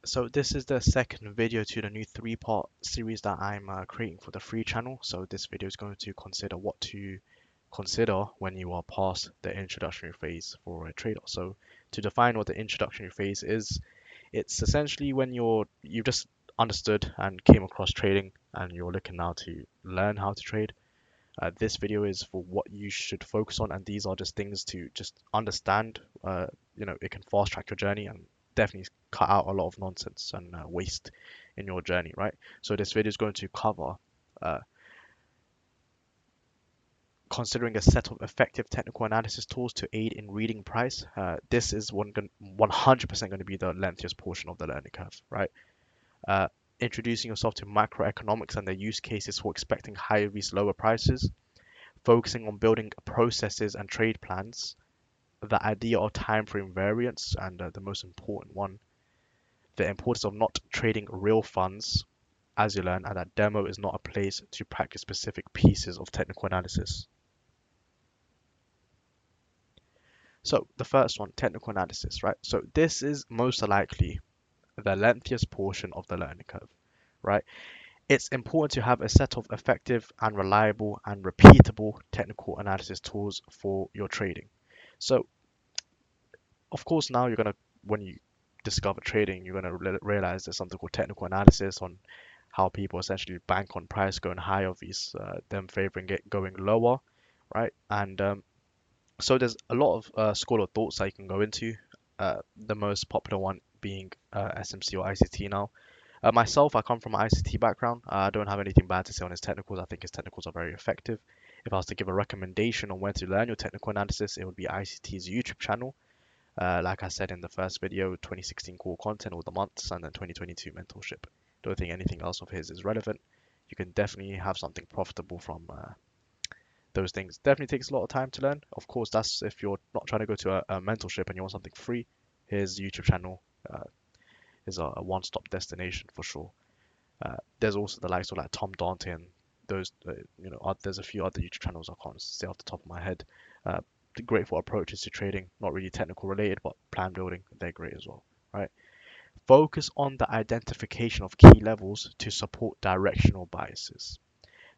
So this is the second video to the new three-part series that I'm creating for the free channel. So this video is going to consider what to consider when you are past the introductory phase for a trader. So to define what the introductory phase is, it's essentially when you've just understood and came across trading and you're looking now to learn how to trade. This video is for what you should focus on, and these are just things to just understand. It can fast track your journey and definitely cut out a lot of nonsense and waste in your journey, right? So this video is going to cover uh, considering a set of effective technical analysis tools to aid in reading price. This is 100% going to be the lengthiest portion of the learning curve, right? Uh, Introducing yourself to macroeconomics and the use cases for expecting higher risk, lower prices, focusing on building processes and trade plans, the idea of time frame variance, and the most important one, the importance of not trading real funds as you learn, and that demo is not a place to practice specific pieces of technical analysis. So the first one, technical analysis, right? So this is most likely the lengthiest portion of the learning curve, right? It's important to have a set of effective and reliable and repeatable technical analysis tools for your trading. So of course, now when you discover trading, you're gonna realize there's something called technical analysis on how people essentially bank on price going higher versus them favoring it going lower, right? And so there's a lot of school of thoughts that you can go into. The most popular one being SMC or ICT now. Myself, I come from an ICT background. I don't have anything bad to say on his technicals. I think his technicals are very effective. If I was to give a recommendation on where to learn your technical analysis, it would be ICT's YouTube channel. Like I said in the first video, 2016 core content, all the months, and then 2022 mentorship. Don't think anything else of his is relevant. You can definitely have something profitable from those things. Definitely takes a lot of time to learn. Of course, that's if you're not trying to go to a mentorship and you want something free. His YouTube channel is a one-stop destination for sure. There's also the likes of like Tom Dante and those, there's a few other YouTube channels I can't say off the top of my head. Uh, Great for approaches to trading, not really technical related, but plan building, they're great as well, right? Focus on the identification of key levels to support directional biases.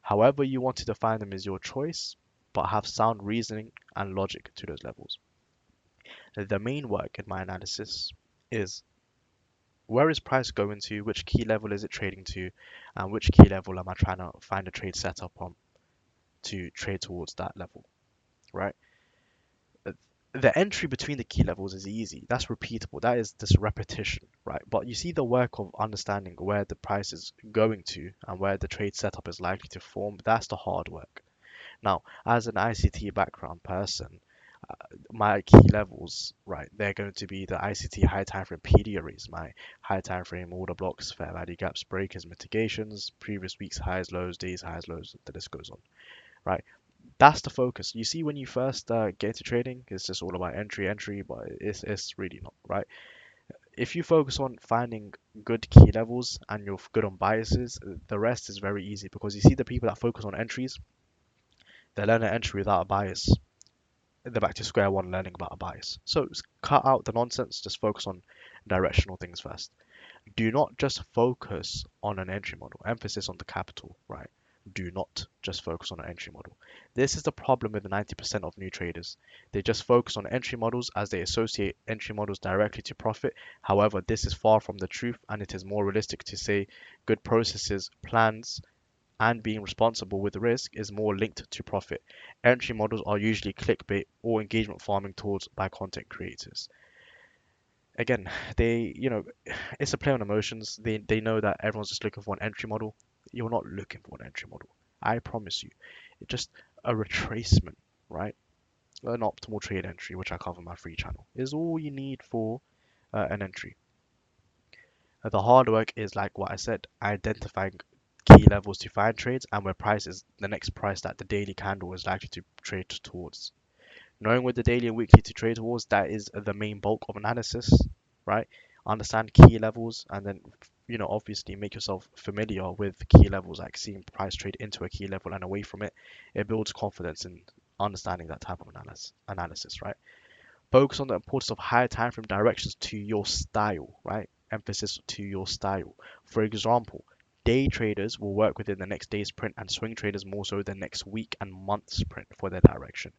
However you want to define them is your choice, but have sound reasoning and logic to those levels. The main work in my analysis is where is price going to, which key level is it trading to, and which key level am I trying to find a trade setup on to trade towards that level, right? The entry between the key levels is easy. That's repeatable. That is this repetition, right? But you see the work of understanding where the price is going to and where the trade setup is likely to form. That's the hard work. Now, as an ICT background person, my key levels, right, they're going to be the ICT high time frame PD arrays, my high time frame order blocks, fair value gaps, breakers, mitigations, previous week's highs, lows, days, highs, lows, the list goes on, right? That's the focus. You see, when you first get into trading, it's just all about entry, but it's really not, right? If you focus on finding good key levels and you're good on biases, the rest is very easy because you see the people that focus on entries, they learn an entry without a bias. They're back to square one learning about a bias. So cut out the nonsense, just focus on directional things first. Do not just focus on an entry model. Emphasis on the capital, right? Do not just focus on an entry model. This is the problem with 90% of new traders. They just focus on entry models as they associate entry models directly to profit. However, this is far from the truth, and it is more realistic to say good processes, plans, and being responsible with risk is more linked to profit. Entry models are usually clickbait or engagement farming tools by content creators. Again, it's a play on emotions. They know that everyone's just looking for an entry model. You're not looking for an entry model. I promise you. It's just a retracement, right? An optimal trade entry, which I cover in my free channel, is all you need for an entry. The hard work is like what I said, identifying key levels to find trades and where price is the next price that the daily candle is likely to trade towards. Knowing where the daily and weekly to trade towards, that is the main bulk of analysis, right? Understand key levels and then obviously make yourself familiar with key levels, like seeing price trade into a key level and away from it. It builds confidence in understanding that type of analysis, right? Focus on the importance of higher time frame directions to your style, right? emphasis to your style. For example, day traders will work within the next day's print and swing traders more so the next week and month's print for their direction.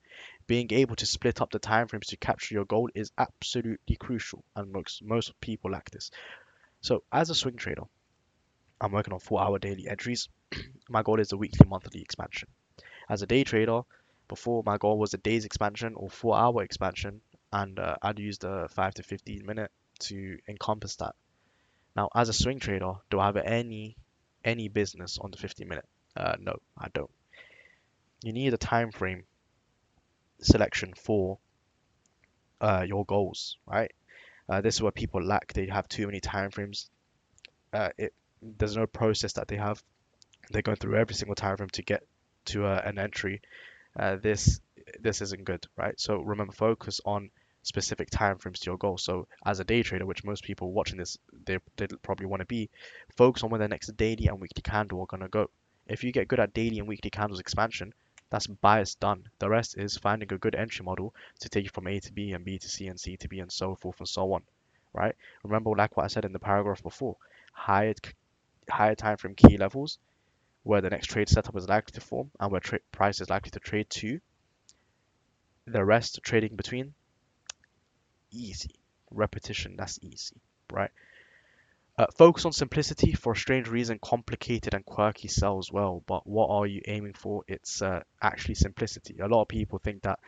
Being able to split up the time frames to capture your goal is absolutely crucial, and most people lack this. So as a swing trader, I'm working on 4-hour daily entries. My goal is a weekly, monthly expansion. As a day trader, before my goal was a day's expansion or 4-hour expansion, and I'd use the 5 to 15 minute to encompass that. Now, as a swing trader, do I have any business on the 50 minute? No, I don't. You need a time frame selection for your goals, right? This is where people lack. They have too many time frames. There's no process that they have. They're going through every single time frame to get to an entry. This isn't good, right? So remember, focus on specific time frames to your goal. So as a day trader, which most people watching this, they probably want to be, focus on where the next daily and weekly candle are gonna go. If you get good at daily and weekly candles expansion, that's bias done. The rest is finding a good entry model to take you from A to B and B to C and C to B and so forth and so on, right? Remember, like what I said in the paragraph before, higher higher time frame key levels where the next trade setup is likely to form and where price is likely to trade to. The rest trading between, easy. Repetition, that's easy, right? Focus on simplicity. For a strange reason, complicated and quirky sells well, but what are you aiming for? It's actually simplicity. A lot of people think that,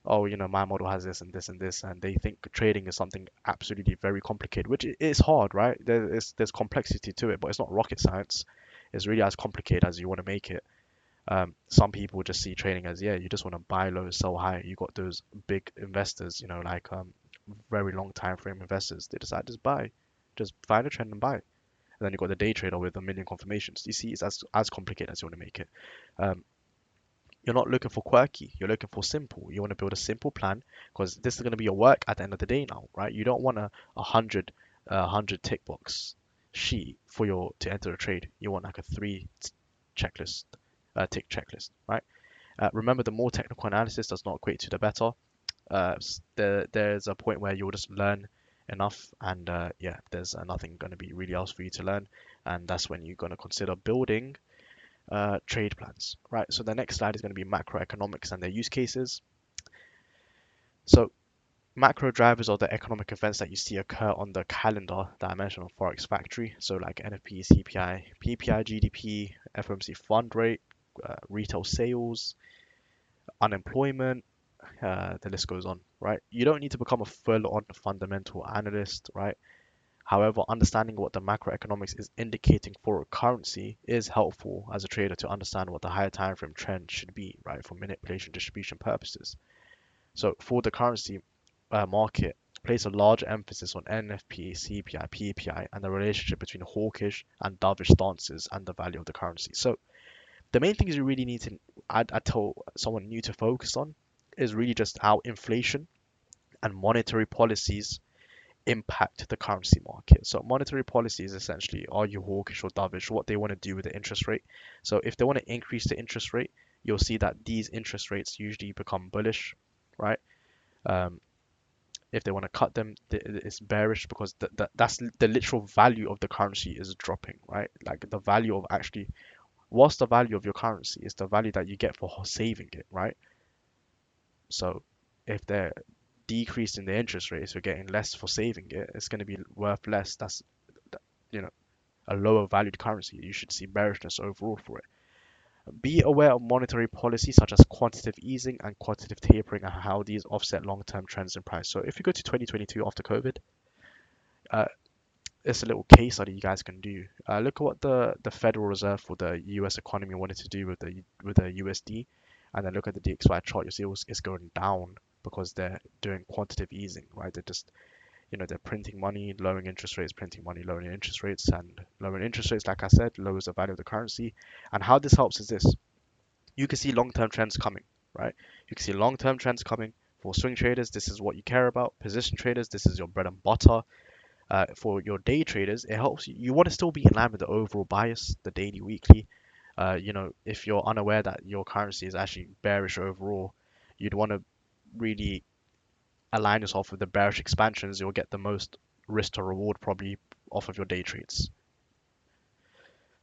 oh, my model has this and this and this, and they think trading is something absolutely very complicated, which is hard, right? There's complexity to it, but it's not rocket science. It's really as complicated as you want to make it. Some people just see trading as, yeah, you just want to buy low, sell high. You got those big investors, like very long time frame investors. They decide just buy, just find a trend and buy. And then you got the day trader with a million confirmations. You see, it's as complicated as you want to make it. Um, you're not looking for quirky. You're looking for simple. You want to build a simple plan because this is going to be your work at the end of the day now, right? You don't want a hundred tick box sheet for your to enter a trade. You want like a checklist, tick checklist, right? Remember, the more technical analysis does not equate to the better. There's a point where you'll just learn enough, and yeah, there's nothing going to be really else for you to learn, and that's when you're going to consider building trade plans, right? So the next slide is going to be macroeconomics and their use cases. So macro drivers are the economic events that you see occur on the calendar that I mentioned on Forex Factory. So like NFP, CPI, PPI, GDP, FOMC fund rate, retail sales, unemployment, the list goes on, right? You don't need to become a full-on fundamental analyst, right? However, understanding what the macroeconomics is indicating for a currency is helpful as a trader to understand what the higher time frame trend should be, right, for manipulation distribution purposes. So for the currency market, place a large emphasis on NFP, CPI, PPI, and the relationship between hawkish and dovish stances and the value of the currency. So the main things you really need to, I tell someone new to focus on is really just how inflation and monetary policies impact the currency market. So monetary policy is essentially, are you hawkish or dovish, what they want to do with the interest rate. So if they want to increase the interest rate, you'll see that these interest rates usually become bullish, right? Um, if they want to cut them, it's bearish because that's the literal value of the currency is dropping, right? Like the value of actually, what's the value of your currency? It's the value that you get for saving it, right? So if they're decreasing the interest rates, you're getting less for saving it. It's going to be worth less. That's you know a lower valued currency. You should see bearishness overall for it. Be aware of monetary policy such as quantitative easing and quantitative tapering and how these offset long-term trends in price. So if you go to 2022 after COVID, uh, it's a little case study you guys can do. Look at what the Federal Reserve for the U.S. economy wanted to do with the USD, and then look at the DXY chart. You see it's going down because they're doing quantitative easing, right? They're just they're printing money, lowering interest rates, printing money, lowering interest rates, and lowering interest rates, like I said, lowers the value of the currency. And how this helps is this: you can see long-term trends coming, right? You can see long-term trends coming. For swing traders, this is what you care about. Position traders, this is your bread and butter. For your day traders, it helps you. You want to still be in line with the overall bias, the daily, weekly. If you're unaware that your currency is actually bearish overall, you'd want to really align yourself with the bearish expansions. You'll get the most risk to reward probably off of your day trades.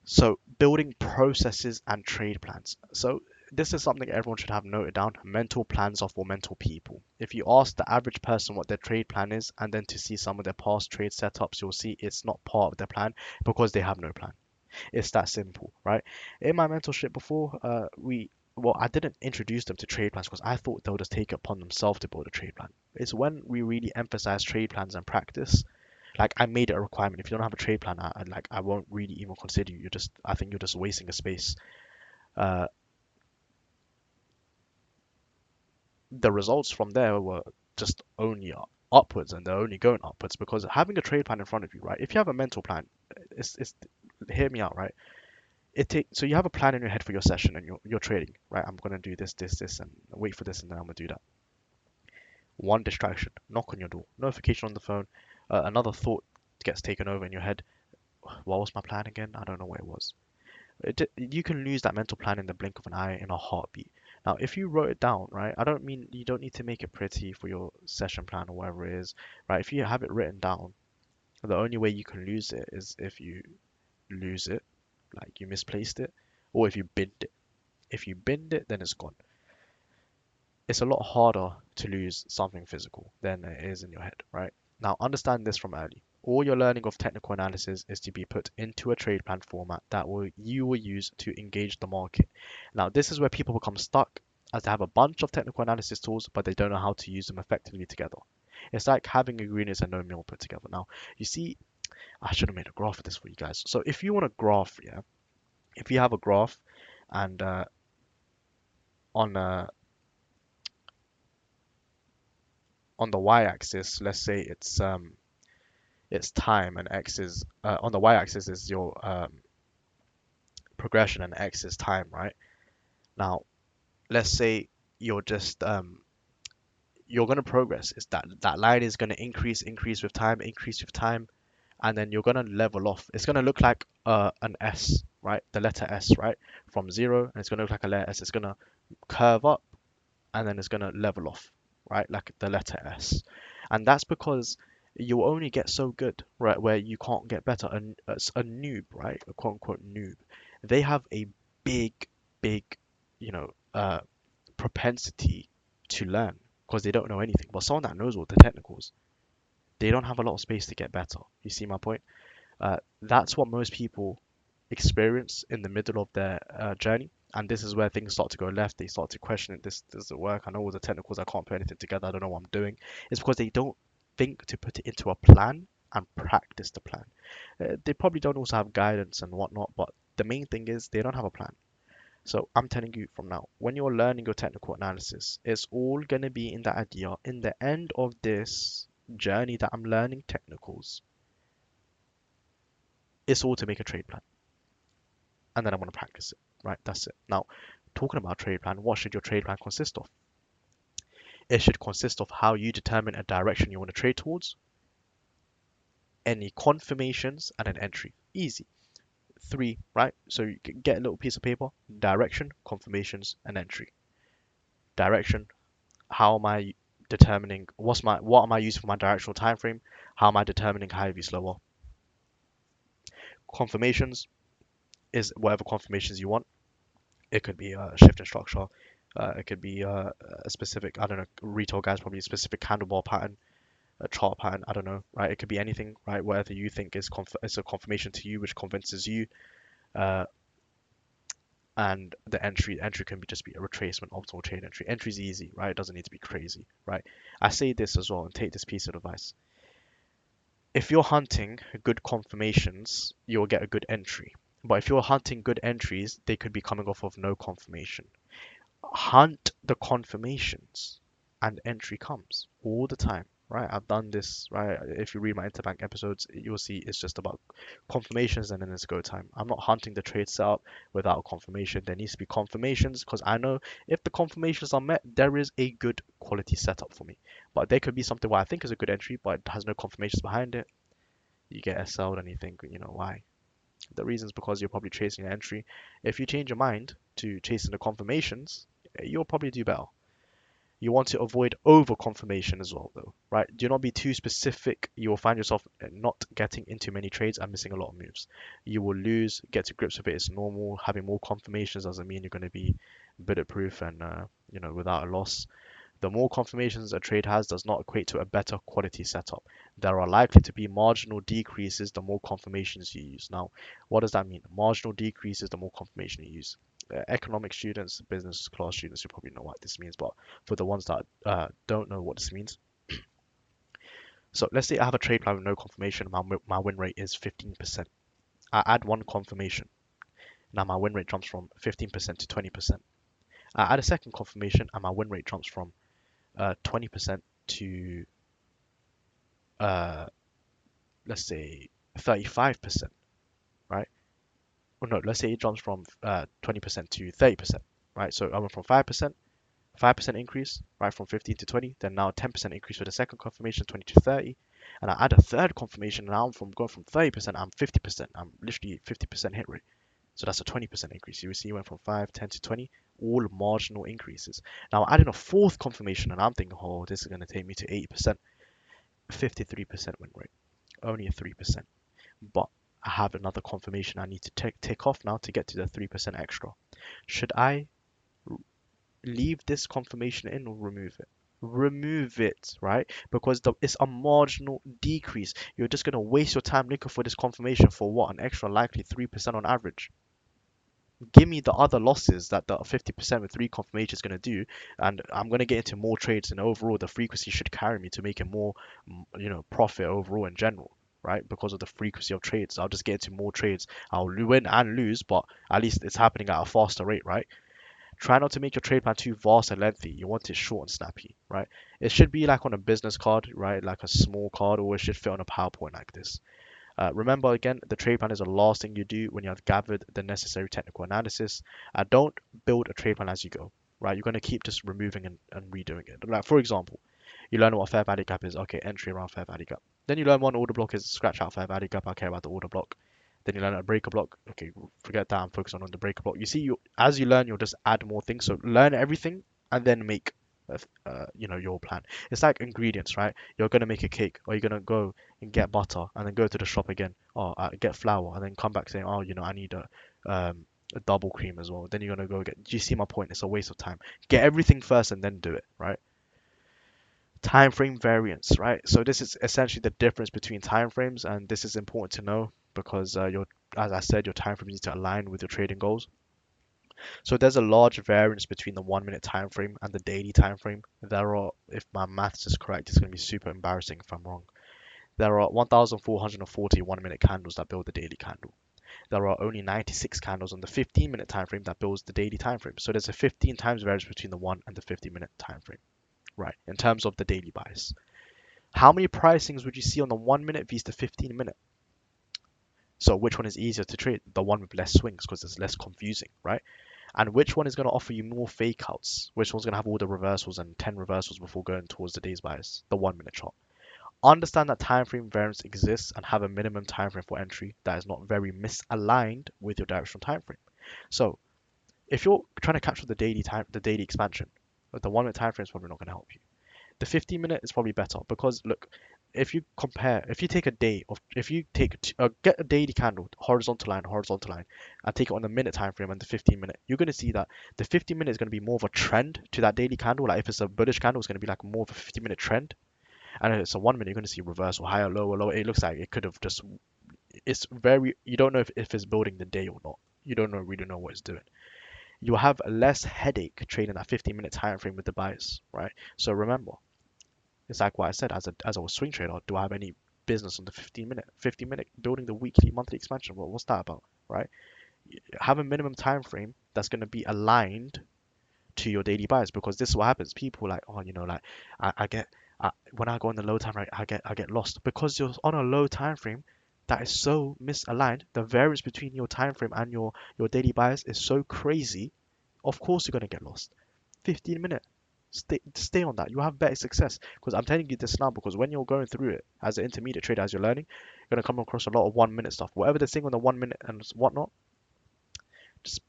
So building processes and trade plans. So this is something everyone should have noted down. Mental plans are for mental people. If you ask the average person what their trade plan is, and then to see some of their past trade setups, you'll see it's not part of their plan because they have no plan. It's that simple, right? In my mentorship before, I didn't introduce them to trade plans because I thought they'll just take it upon themselves to build a trade plan. It's when we really emphasize trade plans and practice. Like I made it a requirement. If you don't have a trade plan, I won't really even consider you. I think you're just wasting a space. Uh, the results from there were just only upwards, and they're only going upwards because having a trade plan in front of you, right? If you have a mental plan, it's hear me out, right? So you have a plan in your head for your session and you're trading, right? I'm gonna do this, and wait for this, and then I'm gonna do that. One distraction, knock on your door, notification on the phone, another thought gets taken over in your head. What was my plan again? I don't know what it was. You can lose that mental plan in the blink of an eye in a heartbeat. Now, if you wrote it down, right, I don't mean you don't need to make it pretty for your session plan or whatever it is, right? If you have it written down, the only way you can lose it is if you lose it, like you misplaced it, or if you binned it. If you binned it, then it's gone. It's a lot harder to lose something physical than it is in your head, right? Now, understand this from early. All your learning of technical analysis is to be put into a trade plan format that you will use to engage the market. Now, this is where people become stuck as they have a bunch of technical analysis tools, but they don't know how to use them effectively together. It's like having ingredients and no meal put together. Now, you see, I should have made a graph of this for you guys. So if you want a graph, yeah, if you have a graph and on uh, on the y-axis, let's say it's time, and x is on the y-axis is your progression, and x is time, right? Now, let's say you're just you're gonna progress. It's that line is gonna increase with time, and then you're gonna level off. It's gonna look like an S, right? The letter S, right? From zero, and it's gonna look like a letter S. It's gonna curve up, and then it's gonna level off, right? Like the letter S. And that's because you'll only get so good, right? Where you can't get better. A noob, right? A quote unquote noob. They have a big, big, you know, propensity to learn because they don't know anything. But someone that knows all the technicals, they don't have a lot of space to get better. You see my point? That's what most people experience in the middle of their journey. And this is where things start to go left. They start to question it. This doesn't work. I know all the technicals. I can't put anything together. I don't know what I'm doing. It's because they don't think to put it into a plan and practice the plan. They probably don't also have guidance and whatnot. But the main thing is they don't have a plan. So I'm telling you from now, when you're learning your technical analysis, it's all going to be in that idea. In the end of this journey that I'm learning technicals, it's all to make a trade plan. And then I want to practice it, right? That's it. Now, talking about trade plan, what should your trade plan consist of? It should consist of how you determine a direction you want to trade towards, any confirmations, and an entry. Easy. Three, right? So you can get a little piece of paper, direction, confirmations, and entry. Direction, how am I determining what am I using for my directional time frame? How am I determining high V slower? Confirmations is whatever confirmations you want. It could be a shift in structure. It could be a specific, I don't know, retail guys probably a specific candle pattern, a chart pattern. I don't know, right? It could be anything, right? Whatever you think is a confirmation to you, which convinces you. Uh, and the entry can be just be a retracement, optimal trade entry. Entry's easy, right? It doesn't need to be crazy, right? I say this as well, and take this piece of advice. If you're hunting good confirmations, you'll get a good entry. But if you're hunting good entries, they could be coming off of no confirmation. Hunt the confirmations and entry comes all the time, right? I've done this, right? If you read my interbank episodes, you'll see it's just about confirmations and then it's go time. I'm not hunting the trade setup without confirmation. There needs to be confirmations because I know if the confirmations are met, there is a good quality setup for me. But there could be something where I think is a good entry, but it has no confirmations behind it. You get SL'd and you think, why? The reason is because you're probably chasing an entry. If you change your mind to chasing the confirmations, you'll probably do better. You want to avoid over confirmation as well, though, right? Do not be too specific. You will find yourself not getting into many trades and missing a lot of moves. You will lose, get to grips with it. It's normal. Having more confirmations doesn't mean you're going to be bulletproof and without a loss. The more confirmations a trade has does not equate to a better quality setup. There are likely to be marginal decreases the more confirmations you use. Now, what does that mean? Marginal decreases the more confirmation you use. Economic students, business class students, you probably know what this means, but for the ones that don't know what this means, so let's say I have a trade plan with no confirmation, my win rate is 15%. I add one confirmation, now my win rate jumps from 15% to 20%. I add a second confirmation, and my win rate jumps from 20% to uh, let's say 35%, right? Or no, let's say it jumps from 20% to 30%, right? So I went from 5% increase, right, from 15 to 20, then now 10% increase for the second confirmation, 20 to 30, and I add a third confirmation, and now I'm from going from 30%, I'm 50%, I'm literally 50% hit rate. So that's a 20% increase. You will see it went from 5, 10 to 20, all marginal increases. Now adding a fourth confirmation, and I'm thinking, oh, this is going to take me to 80%, 53% win rate, only a 3%. But I have another confirmation I need to take off now to get to the 3% extra. Should I leave this confirmation in or remove it? Remove it, right? Because it's a marginal decrease. You're just going to waste your time looking for this confirmation for what? An extra likely 3% on average. Give me the other losses that the 50% with three confirmation is going to do, and I'm going to get into more trades, and overall the frequency should carry me to make it more profit overall in general, right? Because of the frequency of trades, I'll just get into more trades. I'll win and lose, but at least it's happening at a faster rate, right? Try not to make your trade plan too vast and lengthy. You want it short and snappy, right? It should be like on a business card, right? Like a small card, or it should fit on a PowerPoint like this. Remember again, the trade plan is the last thing you do when you have gathered the necessary technical analysis. Don't build a trade plan as you go, right? You're going to keep just removing and redoing it. Like for example, you learn what fair value gap is. Okay, entry around fair value gap. Then you learn one order block is scratch out fair value gap. I care about the order block. Then you learn a breaker block. Okay, forget that. I'm focused on the breaker block. You see, as you learn, you'll just add more things. So learn everything and then make, your plan. It's like ingredients, right? You're gonna make a cake, or you're gonna go and get butter, and then go to the shop again. Oh, get flour, and then come back saying, oh, I need a double cream as well. Then you're gonna go get. Do you see my point? It's a waste of time. Get everything first and then do it, right? Time frame variance, right? So this is essentially the difference between time frames, and this is important to know because as I said, your time frame needs to align with your trading goals. So there's a large variance between the 1 minute time frame and the daily time frame. There are, if my maths is correct, it's going to be super embarrassing if I'm wrong. There are 1,440 1 minute candles that build the daily candle. There are only 96 candles on the 15-minute time frame that builds the daily time frame. So there's a 15 times variance between the 1 and the 50-minute time frame, right? In terms of the daily bias. How many pricings would you see on the 1 minute versus the 15-minute? So which one is easier to trade? The one with less swings because it's less confusing, right? And which one is going to offer you more fake outs? Which one's going to have all the reversals and 10 reversals before going towards the day's bias? The 1 minute chart. Understand that time frame variance exists and have a minimum time frame for entry that is not very misaligned with your directional time frame. So if you're trying to capture the daily expansion, the 1 minute time frame is probably not going to help you. The 15-minute is probably better because look, if you take a day of, if you take get a daily candle, horizontal line, and take it on the minute time frame and the 15-minute, you're going to see that the 15-minute is going to be more of a trend to that daily candle. Like if it's a bullish candle, it's going to be like more of a 15-minute trend, and if it's a 1 minute, you're going to see reversal, higher, lower, lower. It looks like it could have just, it's very, you don't know if it's building the day or not. You don't really know what it's doing. You'll have less headache trading that 15-minute time frame with the bias, right? So remember, it's like what I said, as a swing trader, do I have any business on the 15-minute? 15-minute building the weekly, monthly expansion. Well, what's that about, right? Have a minimum time frame that's going to be aligned to your daily bias because this is what happens. People like, oh, like I get when I go on the low time frame, I get lost because you're on a low time frame that is so misaligned. The variance between your time frame and your daily bias is so crazy. Of course, you're going to get lost. 15-minute. Stay on that. You'll have better success. Because I'm telling you this now, because when you're going through it as an intermediate trader, as you're learning, you're gonna come across a lot of 1 minute stuff. Whatever they're saying on the 1 minute and whatnot, just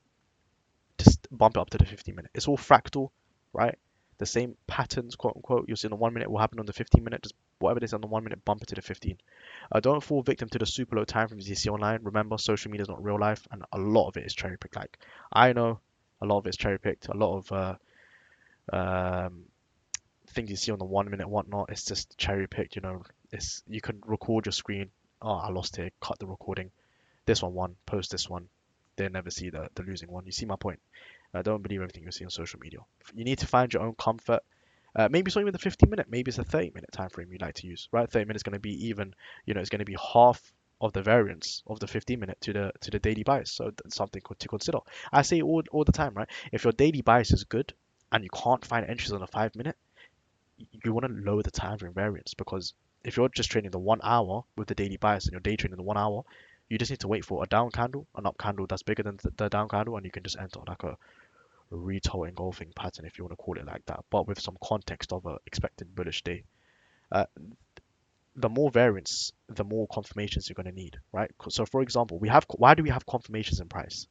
just bump it up to the 15-minute. It's all fractal, right? The same patterns, quote unquote, you'll see on the 1 minute will happen on the 15 minute. Just whatever it is on the 1 minute, bump it to the 15. Don't fall victim to the super low time frames you see online. Remember, social media is not real life, and a lot of it is cherry picked. Like I know a lot of it's cherry picked. A lot of um, things you see on the 1 minute whatnot, it's just cherry picked. It's you can record your screen. Oh, I lost it. Cut the recording. This one won. Post this one. They never see the losing one. You see my point? Don't believe everything you see on social media. You need to find your own comfort. Maybe it's not even the 15 minute. Maybe it's a 30 minute time frame you like to use. Right? 30 minutes is going to be even. It's going to be half of the variance of the 15 minute to the daily bias. So that's something to consider. I say all the time, right? If your daily bias is good and you can't find entries on a 5 minute, you want to lower the time frame variance, because if you're just trading the 1 hour with the daily bias and you're day trading the 1 hour, you just need to wait for a down candle, an up candle that's bigger than the down candle, and you can just enter like a retail engulfing pattern, if you want to call it like that, but with some context of a expected bullish day. Uh, the more variance, the more confirmations you're going to need, right? So, for example, why do we have confirmations in price?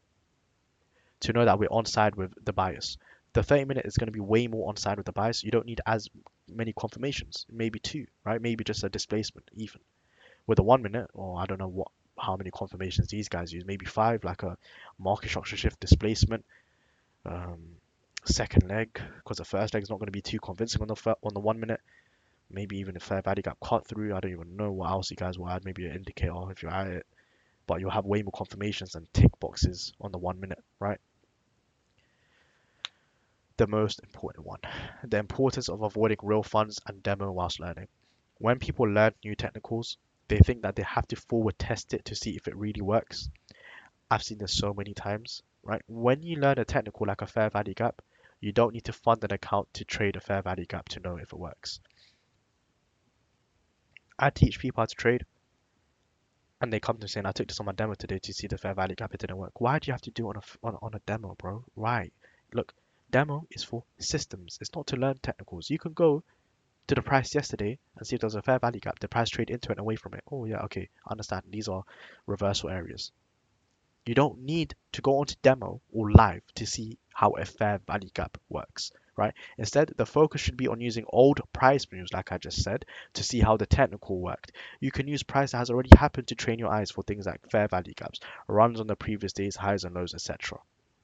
To know that we're on side with the bias. The 30 minute is going to be way more on side with the bias. You don't need as many confirmations, maybe two, right? Maybe just a displacement, even. With the 1 minute, or I don't know how many confirmations these guys use, maybe five, like a market structure shift displacement, um, second leg, because the first leg is not going to be too convincing on the 1 minute. Maybe even a fair value gap cut through. I don't even know what else you guys will add. Maybe an indicator if you're at it, but you'll have way more confirmations than tick boxes on the 1 minute, right? The most important one, the importance of avoiding real funds and demo whilst learning. When people learn new technicals, they think that they have to forward test it to see if it really works. I've seen this so many times, right? When you learn a technical like a fair value gap, you don't need to fund an account to trade a fair value gap to know if it works. I teach people how to trade, and they come to me saying, I took this on my demo today to see the fair value gap, it didn't work. Why do you have to do it on a demo, bro? Right. Look, demo is for systems. It's not to learn technicals. You can go to the price yesterday and see if there's a fair value gap. The price trade into it and away from it. Oh yeah, okay, understand. These are reversal areas. You don't need to go onto demo or live to see how a fair value gap works, right? Instead, the focus should be on using old price moves, like I just said, to see how the technical worked. You can use price that has already happened to train your eyes for things like fair value gaps, runs on the previous day's highs and lows, etc.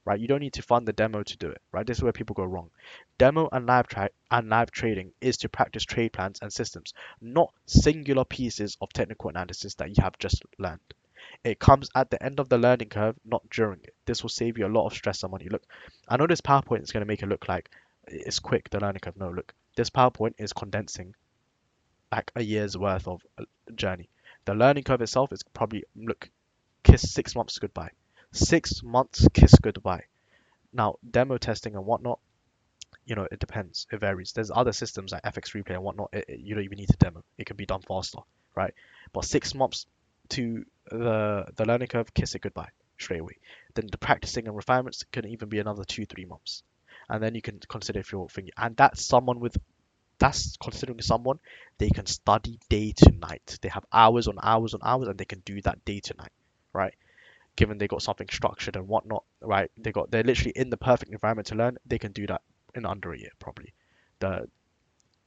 Right? You don't need to fund the demo to do it, right? This is where people go wrong. Demo and live trading is to practice trade plans and systems, not singular pieces of technical analysis that you have just learned. It comes at the end of the learning curve, not during it. This will save you a lot of stress and money. Look, I know this PowerPoint is going to make it look like it's quick, the learning curve. No, look, this PowerPoint is condensing like a year's worth of journey. The learning curve itself is probably, look, kiss 6 months goodbye. 6 months, kiss goodbye. Now, demo testing and whatnot, it depends. It varies. There's other systems like FX Replay and whatnot. You don't even need to demo. It can be done faster, right? But 6 months to the learning curve, kiss it goodbye straight away. Then the practicing and refinements can even be another 2-3 months, and then you can consider if you're thinking. And that's considering someone they can study day to night. They have hours on hours on hours, and they can do that day to night, right? Given they got something structured and whatnot, right? They're literally in the perfect environment to learn. They can do that in under a year probably. The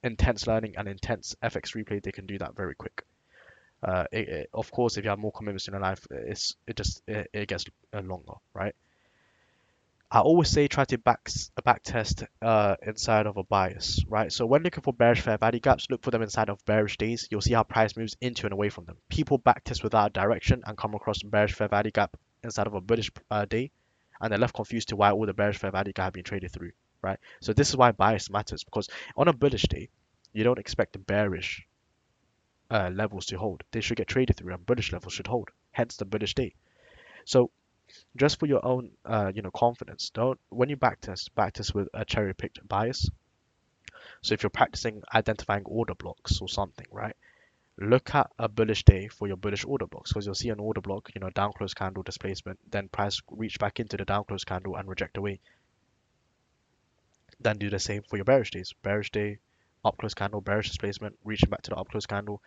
intense learning and intense FX replay, they can do that very quick. Of course, if you have more commitments in your life, it gets longer, right? I always say try to back test inside of a bias, right? So when looking for bearish fair value gaps, look for them inside of bearish days. You'll see how price moves into and away from them. People back test without direction and come across bearish fair value gap inside of a bullish day, and they're left confused to why all the bearish fair value gap have been traded through, right? So this is why bias matters, because on a bullish day, you don't expect the bearish levels to hold. They should get traded through, and bullish levels should hold. Hence the bullish day. So just for your own confidence, don't when you backtest with a cherry picked bias. So if you're practicing identifying order blocks or something, right, look at a bullish day for your bullish order blocks, because you'll see an order block, down close candle displacement, then price reach back into the down close candle and reject away. Then do the same for your bearish days. Bearish day, up close candle, bearish displacement, reaching back to the up close candle.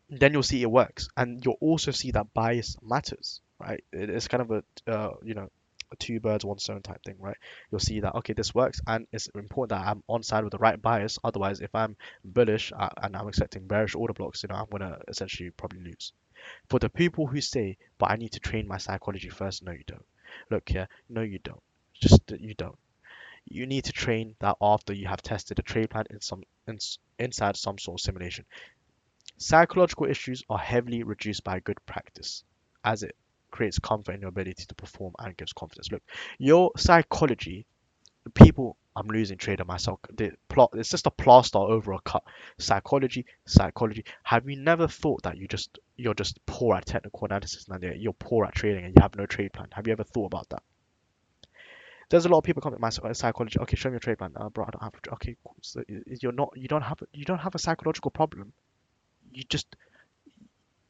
Then you'll see it works, and you'll also see that bias matters, right? It's kind of a two birds, one stone type thing, right? You'll see that, okay, this works, and it's important that I'm on side with the right bias. Otherwise, if I'm bullish and I'm accepting bearish order blocks, I'm gonna essentially probably lose. For the people who say, but I need to train my psychology first, no, you don't. Look here, no, you don't. Just you don't. You need to train that after you have tested a trade plan inside some sort of simulation. Psychological issues are heavily reduced by good practice, as it creates comfort in your ability to perform and gives confidence. Look, your psychology, the people, I'm losing trader myself. It's just a plaster over a cut. Psychology, psychology. Have you never thought that you're just poor at technical analysis and you're poor at trading and you have no trade plan? Have you ever thought about that? There's a lot of people coming to my psychology. Okay, show me your trade plan. Bro, I don't have. Okay, cool. So you don't have a psychological problem. You just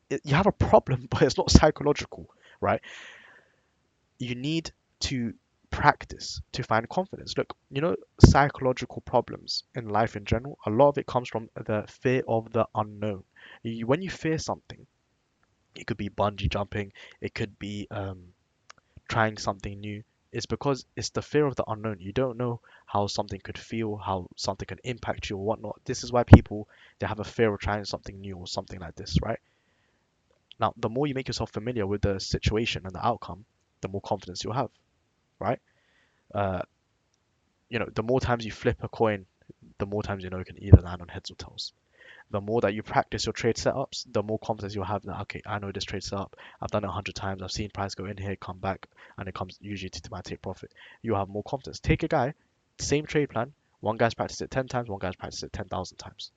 you have a problem, but it's not psychological, right? You need to practice to find confidence. Look, psychological problems in life in general, a lot of it comes from the fear of the unknown. When you fear something, it could be bungee jumping, it could be trying something new. It's because it's the fear of the unknown. You don't know how something could feel, how something can impact you or whatnot. This is why people, they have a fear of trying something new or something like this, right? Now, the more you make yourself familiar with the situation and the outcome, the more confidence you'll have, right? Uh, the more times you flip a coin, the more times it can either land on heads or tails. The more that you practice your trade setups, the more confidence you'll have that, okay, I know this trade setup. I've done it 100 times. I've seen price go in here, come back, and it comes usually to my take profit. You'll have more confidence. Take a guy, same trade plan. One guy's practiced it 10 times, one guy's practiced it 10,000 times.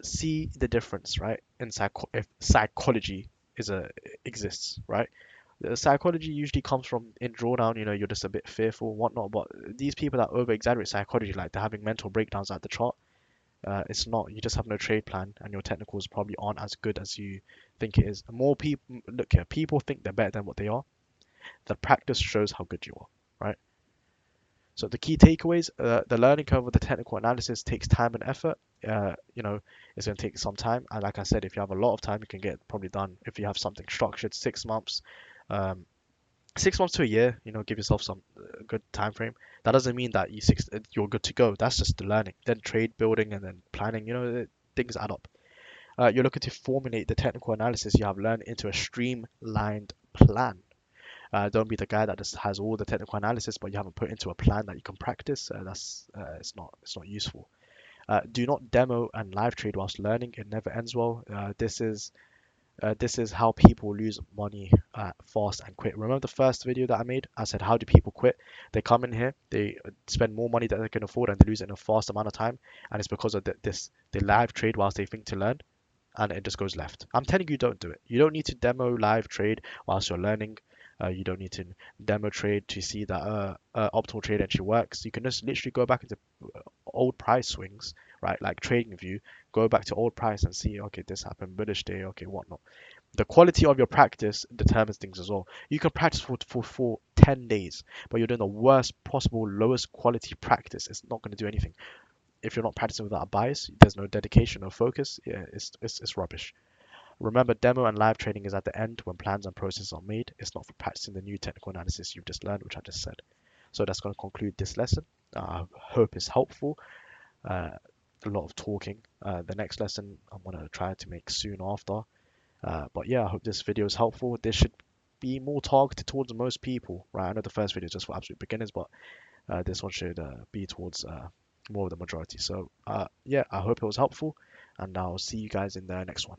See the difference, right? If psychology exists, right? The psychology usually comes from in drawdown, you're just a bit fearful and whatnot. But these people that over exaggerate psychology, like they're having mental breakdowns at the chart, it's not. You just have no trade plan, and your technicals probably aren't as good as you think it is. More people look here. People think they're better than what they are. The practice shows how good you are, right? So the key takeaways: the learning curve of the technical analysis takes time and effort. It's going to take some time, and like I said, if you have a lot of time, you can get probably done. If you have something structured, 6 months, um, 6 months to a year, give yourself some good time frame. That doesn't mean that you're good to go. That's just the learning. Then trade building and then planning. Things add up. You're looking to formulate the technical analysis you have learned into a streamlined plan. Don't be the guy that just has all the technical analysis, but you haven't put into a plan that you can practice. It's not useful. Do not demo and live trade whilst learning. It never ends well. This is how people lose money fast and quit. Remember the first video that I made? I said, how do people quit? They come in here, they spend more money than they can afford, and they lose it in a fast amount of time. And it's because of they live trade whilst they think to learn, and it just goes left. I'm telling you, don't do it. You don't need to demo live trade whilst you're learning. You don't need to demo trade to see that optimal trade entry works. You can just literally go back into old price swings, right? Like trading view, go back to old price and see, okay, this happened, bullish day, okay, whatnot. The quality of your practice determines things as well. You can practice for 10 days, but you're doing the worst possible, lowest quality practice. It's not going to do anything. If you're not practicing without a bias, there's no dedication or focus. Yeah, it's rubbish. Remember, demo and live trading is at the end when plans and processes are made. It's not for practicing the new technical analysis you've just learned, which I just said. So that's going to conclude this lesson. I hope it's helpful. Uh, a lot of talking. The next lesson I'm going to try to make soon after. But yeah, I hope this video is helpful. This should be more targeted towards most people, right? I know the first video is just for absolute beginners, but this one should be towards more of the majority. So yeah, I hope it was helpful, and I'll see you guys in the next one.